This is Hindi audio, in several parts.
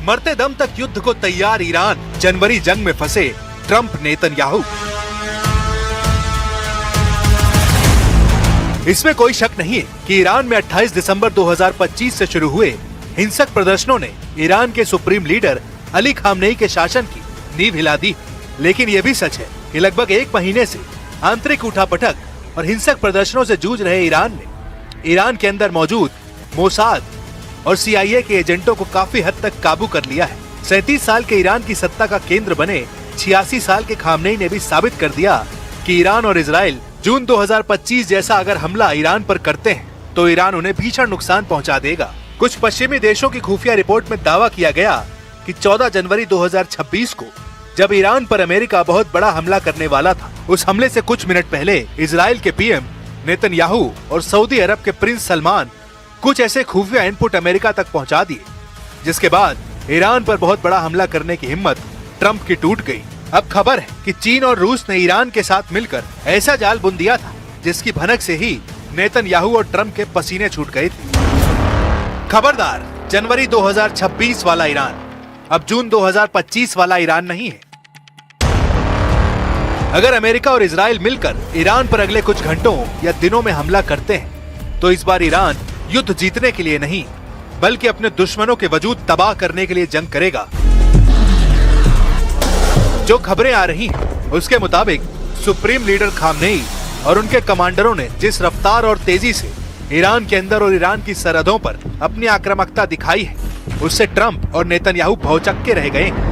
मरते दम तक युद्ध को तैयार ईरान, जनवरी जंग में फंसे ट्रंप नेतन्याहू। इसमें कोई शक नहीं है कि ईरान में 28 दिसंबर 2025 से शुरू हुए हिंसक प्रदर्शनों ने ईरान के सुप्रीम लीडर अली खामनेई के शासन की नींव हिला दी। लेकिन यह भी सच है कि लगभग एक महीने से आंतरिक उठापटक और हिंसक प्रदर्शनों से जूझ रहे ईरान ने ईरान के अंदर मौजूद मोसाद और CIA के एजेंटों को काफी हद तक काबू कर लिया है। 37 साल के ईरान की सत्ता का केंद्र बने 86 साल के खामनेई ने भी साबित कर दिया कि ईरान और इजराइल जून 2025 जैसा अगर हमला ईरान पर करते हैं तो ईरान उन्हें भीषण नुकसान पहुंचा देगा। कुछ पश्चिमी देशों की खुफिया रिपोर्ट में दावा किया गया कि 14 जनवरी 2026 को जब ईरान पर अमेरिका बहुत बड़ा हमला करने वाला था, उस हमले से कुछ मिनट पहले इजराइल के PM नेतन्याहू और सऊदी अरब के प्रिंस सलमान कुछ ऐसे खुफिया इनपुट अमेरिका तक पहुंचा दिए, जिसके बाद ईरान पर बहुत बड़ा हमला करने की हिम्मत ट्रंप की टूट गई। अब खबर है कि चीन और रूस ने ईरान के साथ मिलकर ऐसा जाल बुन दिया था जिसकी भनक से ही नेतन्याहू और ट्रंप के पसीने छूट गए थे। खबरदार, जनवरी 2026 वाला ईरान अब जून 2025 वाला ईरान नहीं है। अगर अमेरिका और इजराइल मिलकर ईरान पर अगले कुछ घंटों या दिनों में हमला करते हैं तो इस बार ईरान युद्ध जीतने के लिए नहीं बल्कि अपने दुश्मनों के वजूद तबाह करने के लिए जंग करेगा। जो खबरें आ रही हैं उसके मुताबिक सुप्रीम लीडर खामनेई और उनके कमांडरों ने जिस रफ्तार और तेजी से ईरान के अंदर और ईरान की सरहदों पर अपनी आक्रामकता दिखाई है, उससे ट्रंप और नेतन्याहू भौचक्के रह गए हैं।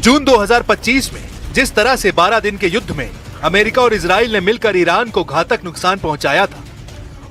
जून 2025 में जिस तरह से 12 दिन के युद्ध में अमेरिका और इजराइल ने मिलकर ईरान को घातक नुकसान पहुंचाया था,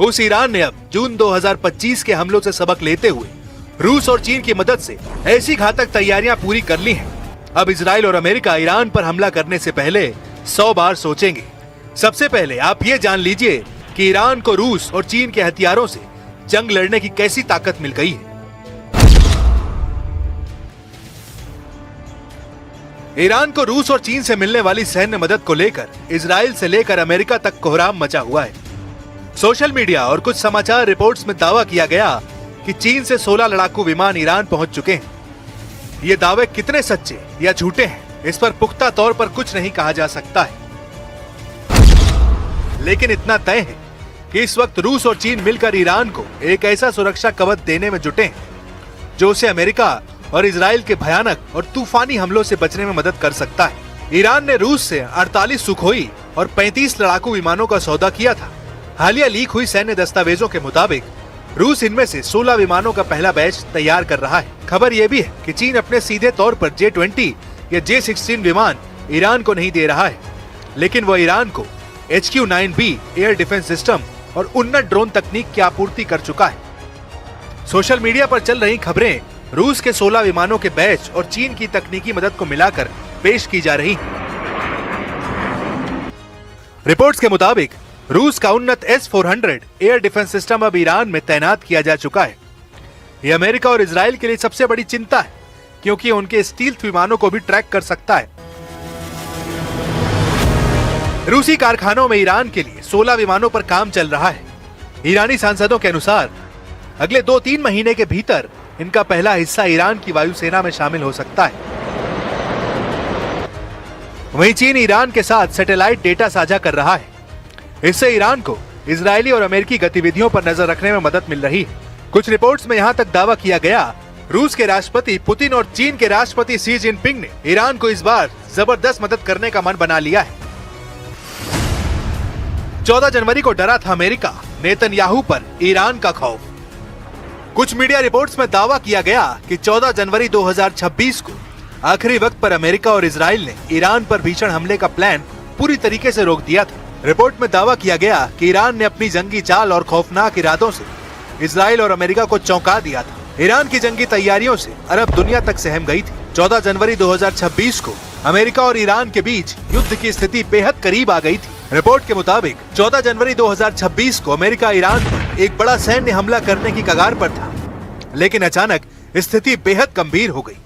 उस ईरान ने अब जून 2025 के हमलों से सबक लेते हुए रूस और चीन की मदद से ऐसी घातक तैयारियां पूरी कर ली हैं। अब इजराइल और अमेरिका ईरान पर हमला करने से पहले 100 बार सोचेंगे। सबसे पहले आप ये जान लीजिए कि ईरान को रूस और चीन के हथियारों से जंग लड़ने की कैसी ताकत मिल गई है। ईरान को रूस और चीन से मिलने वाली सैन्य मदद को लेकर इजराइल से लेकर अमेरिका तक कोहराम मचा हुआ है। सोशल मीडिया और कुछ समाचार रिपोर्ट्स में दावा किया गया कि चीन से 16 लड़ाकू विमान ईरान पहुंच चुके हैं। ये दावे कितने सच्चे या झूठे हैं, इस पर पुख्ता तौर पर कुछ नहीं कहा जा सकता है, लेकिन इतना तय है कि इस वक्त रूस और चीन मिलकर ईरान को एक ऐसा सुरक्षा कवच देने में जुटे हैं जो उसे अमेरिका और इजराइल के भयानक और तूफानी हमलों से बचने में मदद कर सकता है। ईरान ने रूस से 48 सुखोई और 35 लड़ाकू विमानों का सौदा किया था। हालिया लीक हुई सैन्य दस्तावेजों के मुताबिक रूस इनमें से 16 विमानों का पहला बैच तैयार कर रहा है। खबर यह भी है कि चीन अपने सीधे तौर पर J-20 या J-16 विमान ईरान को नहीं दे रहा है, लेकिन वह ईरान को HQ-9B एयर डिफेंस सिस्टम और उन्नत ड्रोन तकनीक की आपूर्ति कर चुका है। सोशल मीडिया पर चल रही खबरें रूस के 16 विमानों के बैच और चीन की तकनीकी मदद को मिलाकर पेश की जा रही हैं। रिपोर्ट्स के मुताबिक रूस का उन्नत S-400 एयर डिफेंस सिस्टम अब ईरान में तैनात किया जा चुका है। यह अमेरिका और इजराइल के लिए सबसे बड़ी चिंता है, क्योंकि उनके स्टील्थ विमानों को भी ट्रैक कर सकता है। रूसी कारखानों में ईरान के लिए 16 विमानों पर काम चल रहा है। ईरानी सांसदों के अनुसार अगले 2-3 महीने के भीतर इनका पहला हिस्सा ईरान की वायुसेना में शामिल हो सकता है। वहीं चीन ईरान के साथ सैटेलाइट डेटा साझा कर रहा है। इससे ईरान को इजरायली और अमेरिकी गतिविधियों पर नजर रखने में मदद मिल रही है। कुछ रिपोर्ट्स में यहां तक दावा किया गया रूस के राष्ट्रपति पुतिन और चीन के राष्ट्रपति शी जिनपिंग ने ईरान को इस बार जबरदस्त मदद करने का मन बना लिया है। 14 जनवरी को डरा था अमेरिका, नेतन्याहू पर ईरान का खौफ। कुछ मीडिया रिपोर्ट्स में दावा किया गया कि 14 जनवरी 2026 को आखिरी वक्त पर अमेरिका और इजराइल ने ईरान पर भीषण हमले का प्लान पूरी तरीके से रोक दिया था। रिपोर्ट में दावा किया गया कि ईरान ने अपनी जंगी चाल और खौफनाक इरादों से इजराइल और अमेरिका को चौंका दिया था। ईरान की जंगी तैयारियों से अरब दुनिया तक सहम गई थी। 14 जनवरी 2026 को अमेरिका और ईरान के बीच युद्ध की स्थिति बेहद करीब आ गई थी। रिपोर्ट के मुताबिक 14 जनवरी 2026 को अमेरिका ईरान पर एक बड़ा सैन्य हमला करने की कगार पर था, लेकिन अचानक स्थिति बेहद गंभीर हो गई।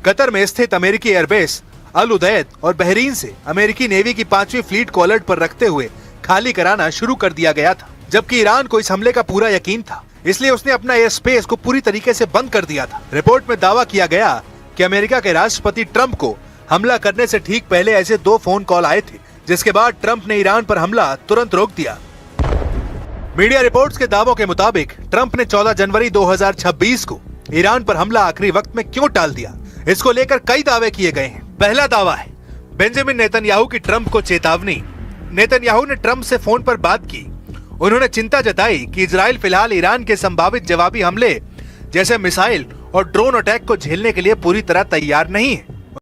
कतर में स्थित अमेरिकी एयरबेस अल उदैद और बहरीन से अमेरिकी नेवी की 5वीं फ्लीट को अलर्ट पर रखते हुए खाली कराना शुरू कर दिया गया था, जबकि ईरान को इस हमले का पूरा यकीन था, इसलिए उसने अपना एयर स्पेस को पूरी तरीके से बंद कर दिया था। रिपोर्ट में दावा किया गया कि अमेरिका के राष्ट्रपति ट्रंप को हमला करने से ठीक पहले ऐसे 2 फोन कॉल आए थे, जिसके बाद ट्रंप ने ईरान पर हमला तुरंत रोक दिया। मीडिया रिपोर्ट्स के दावों के मुताबिक ट्रंप ने 14 जनवरी 2026 को ईरान पर हमला आखिरी वक्त में क्यों टाल दिया, इसको लेकर कई दावे किए गए हैं। पहला दावा है बेंजामिन नेतन्याहू की ट्रंप को चेतावनी। नेतन्याहू ने ट्रंप से फोन पर बात की। उन्होंने चिंता जताई कि इजराइल फिलहाल ईरान के संभावित जवाबी हमले जैसे मिसाइल और ड्रोन अटैक को झेलने के लिए पूरी तरह तैयार नहीं है।